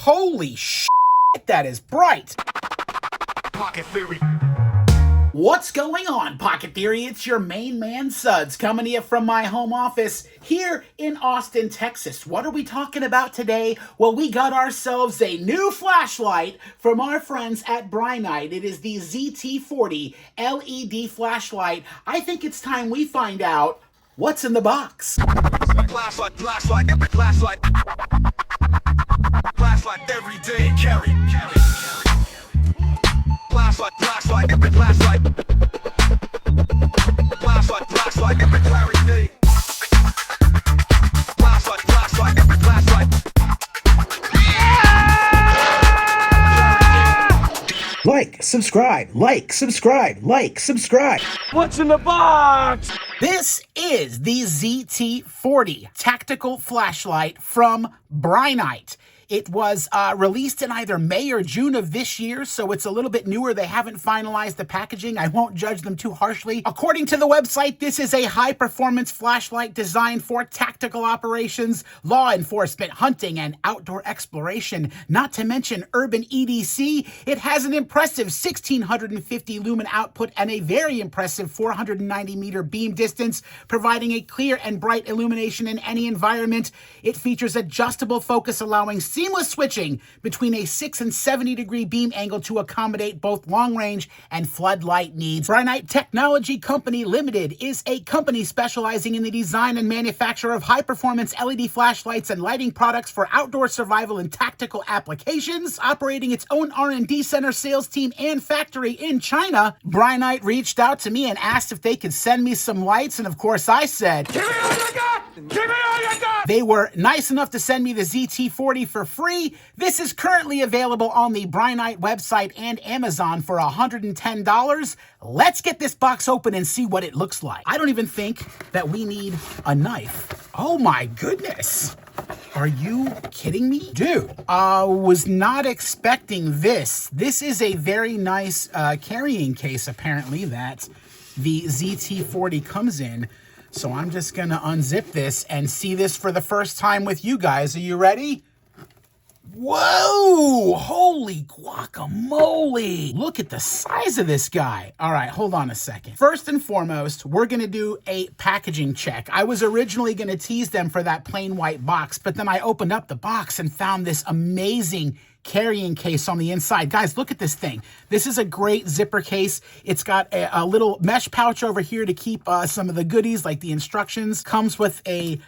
Holy shit, that is bright. Pocket Theory. What's going on, Pocket Theory? It's your main man, Suds, coming to you from my home office here in Austin, Texas. What are we talking about today? Well, we got ourselves a new flashlight from our friends at Brinyte. It is the ZT40 LED Flashlight. I think it's time we find out what's in the box. Flashlight, flashlight, flashlight. Flashlight every day, carry. Flashlight, flashlight, flashlight. Flashlight, flashlight, clarity. Flashlight, flashlight, flashlight. Like, subscribe, like, subscribe, like, subscribe. What's in the box? This is the ZT40 Tactical Flashlight from Brinyte. It was released in either May or June of this year, so it's a little bit newer. They haven't finalized the packaging. I won't judge them too harshly. According to the website, this is a high-performance flashlight designed for tactical operations, law enforcement, hunting, and outdoor exploration, not to mention urban EDC. It has an impressive 1,650 lumen output and a very impressive 490-meter beam distance, providing a clear and bright illumination in any environment. It features adjustable focus, allowing seamless switching between a 6 and 70 degree beam angle to accommodate both long range and floodlight needs. Brinyte Technology Company Limited is a company specializing in the design and manufacture of high performance LED flashlights and lighting products for outdoor survival and tactical applications. Operating its own R&D center, sales team, and factory in China, Brinyte reached out to me and asked if they could send me some lights, and of course I said, Give me all you got! Give me all you got! They were nice enough to send me the ZT40 for free. This is currently available on the Brinyte website and Amazon for $110. Let's get this box open and see what it looks like. I don't even think that we need a knife. Oh my goodness. Are you kidding me? Dude, was not expecting this. This is a very nice carrying case, apparently, that the ZT40 comes in. So I'm just gonna unzip this and see this for the first time with you guys. Are you ready? Whoa! Holy guacamole! Look at the size of this guy. All right, hold on a second. First and foremost, we're gonna do a packaging check. I was originally gonna tease them for that plain white box, but then I opened up the box and found this amazing carrying case on the inside. Guys, look at this thing. This is a great zipper case. It's got a little mesh pouch over here to keep some of the goodies like the instructions. Comes with a,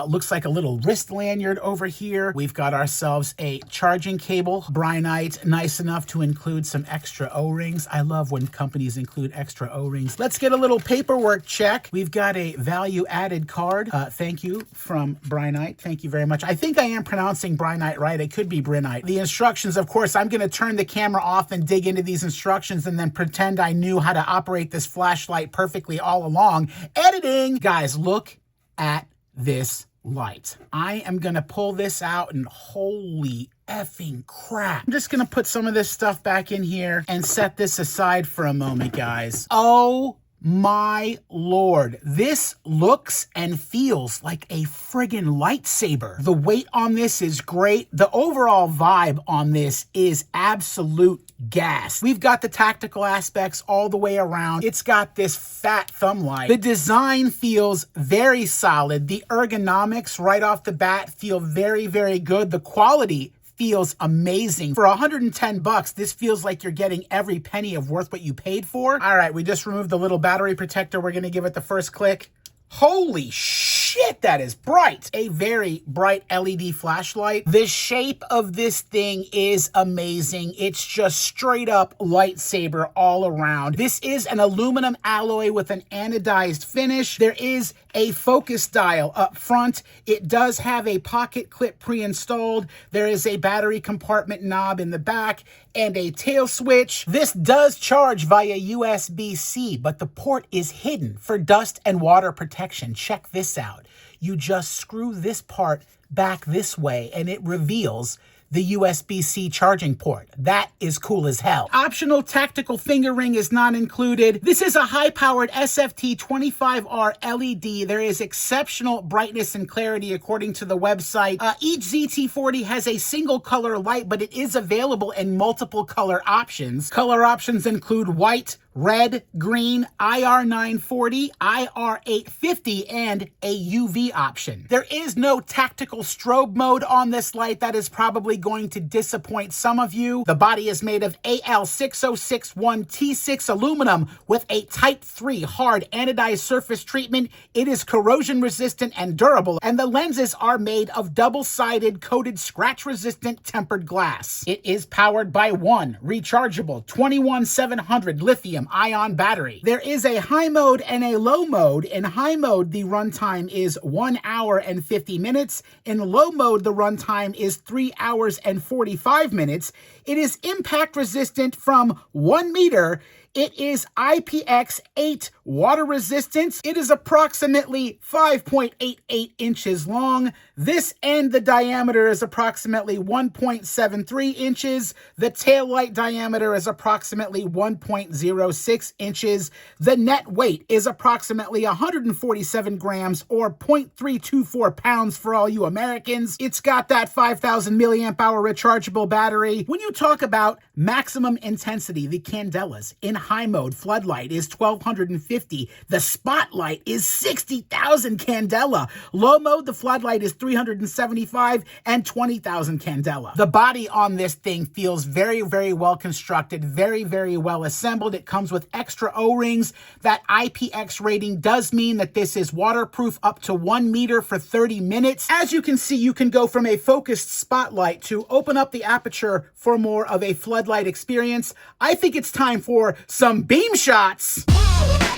looks like a little wrist lanyard over here. We've got ourselves a charging cable. Brinyte, nice enough to include some extra O-rings. I love when companies include extra O-rings. Let's get a little paperwork check. We've got a value-added card. Thank you from Brinyte. Thank you very much. I think I am pronouncing Brinyte right. It could be Brinyte. The instructions, of course, I'm going to turn the camera off and dig into these instructions and then pretend I knew how to operate this flashlight perfectly all along. Editing! Guys, look at this light. I am going to pull this out and holy effing crap. I'm just going to put some of this stuff back in here and set this aside for a moment, guys. Oh my Lord, this looks and feels like a friggin' lightsaber. The weight on this is great. The overall vibe on this is absolute gas. We've got the tactical aspects all the way around. It's got this fat thumb light. The design feels very solid. The ergonomics right off the bat feel very, very good. The quality feels amazing. For 110 bucks, this feels like you're getting every penny of worth what you paid for. All right, we just removed the little battery protector. We're gonna give it the first click. Holy shit, that is bright. A very bright LED flashlight. The shape of this thing is amazing. It's just straight up lightsaber all around. This is an aluminum alloy with an anodized finish. There is a focus dial up front. It does have a pocket clip pre-installed. There is a battery compartment knob in the back and a tail switch. This does charge via USB-C, but the port is hidden for dust and water protection. Check this out. You just screw this part back this way and it reveals the USB-C charging port. That is cool as hell. Optional tactical finger ring is not included. This is a high-powered SFT25R LED. There is exceptional brightness and clarity according to the website. Each ZT40 has a single color light, but it is available in multiple color options. Color options include white, red, green, IR 940, IR 850, and a UV option. There is no tactical strobe mode on this light. That is probably going to disappoint some of you. The body is made of Al6061T6 aluminum with a Type 3 hard anodized surface treatment. It is corrosion resistant and durable, and the lenses are made of double-sided coated scratch-resistant tempered glass. It is powered by one rechargeable 21700 lithium-ion battery. There is a high mode and a low mode. In high mode, the runtime is 1 hour and 50 minutes. In low mode, the runtime is 3 hours and 45 minutes. It is impact resistant from 1 meter. It is IPX8 water resistance. It is approximately 5.88 inches long. This end, the diameter is approximately 1.73 inches. The tail light diameter is approximately 1.06 inches. The net weight is approximately 147 grams or 0.324 pounds for all you Americans. It's got that 5,000 milliamp hour rechargeable battery. When you talk about maximum intensity, the candelas in high mode floodlight is 1250. The spotlight is 60,000 candela. Low mode, the floodlight is 375 and 20,000 candela. The body on this thing feels very, very well constructed, very, very well assembled. It comes with extra O-rings. That IPX rating does mean that this is waterproof up to 1 meter for 30 minutes. As you can see, you can go from a focused spotlight to open up the aperture for more of a floodlight experience. I think it's time for some beam shots. Half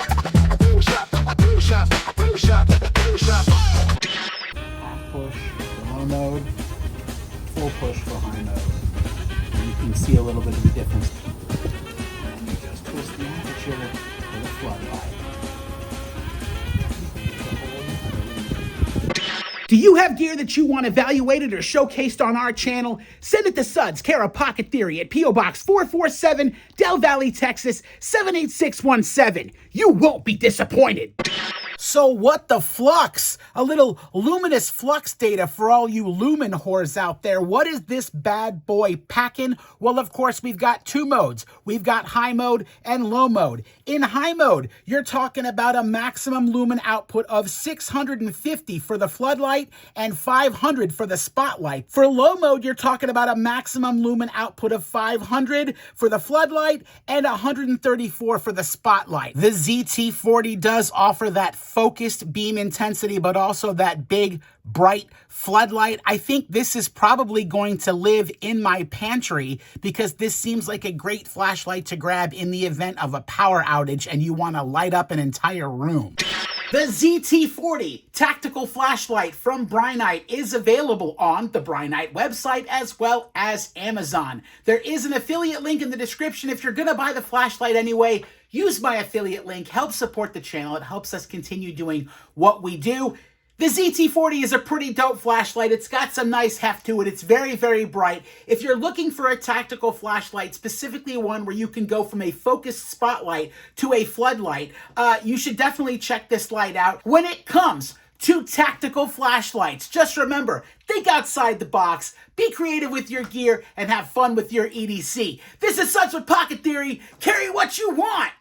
Push for low mode, full push for high mode. And you can see a little bit of the difference. And you just twist the aperture for the floodlight. Do you have gear that you want evaluated or showcased on our channel? Send it to Suds, care of Pocket Theory at P.O. Box 447, Del Valle, Texas 78617. You won't be disappointed. So what the flux? A little luminous flux data for all you lumen whores out there. What is this bad boy packing? Well, of course, we've got two modes. We've got high mode and low mode. In high mode, you're talking about a maximum lumen output of 650 for the floodlight and 500 for the spotlight. For low mode, you're talking about a maximum lumen output of 500 for the floodlight and 134 for the spotlight. The ZT40 does offer that focused beam intensity, but also that big, bright floodlight. I think this is probably going to live in my pantry because this seems like a great flashlight to grab in the event of a power outage and you want to light up an entire room. The ZT40 Tactical Flashlight from Brinyte is available on the Brinyte website as well as Amazon. There is an affiliate link in the description. If you're going to buy the flashlight anyway, use my affiliate link. Help support the channel. It helps us continue doing what we do. The ZT40 is a pretty dope flashlight. It's got some nice heft to it. It's very, very bright. If you're looking for a tactical flashlight, specifically one where you can go from a focused spotlight to a floodlight, you should definitely check this light out. When it comes to tactical flashlights, just remember, think outside the box, be creative with your gear, and have fun with your EDC. This is Suds with Pocket Theory. Carry what you want.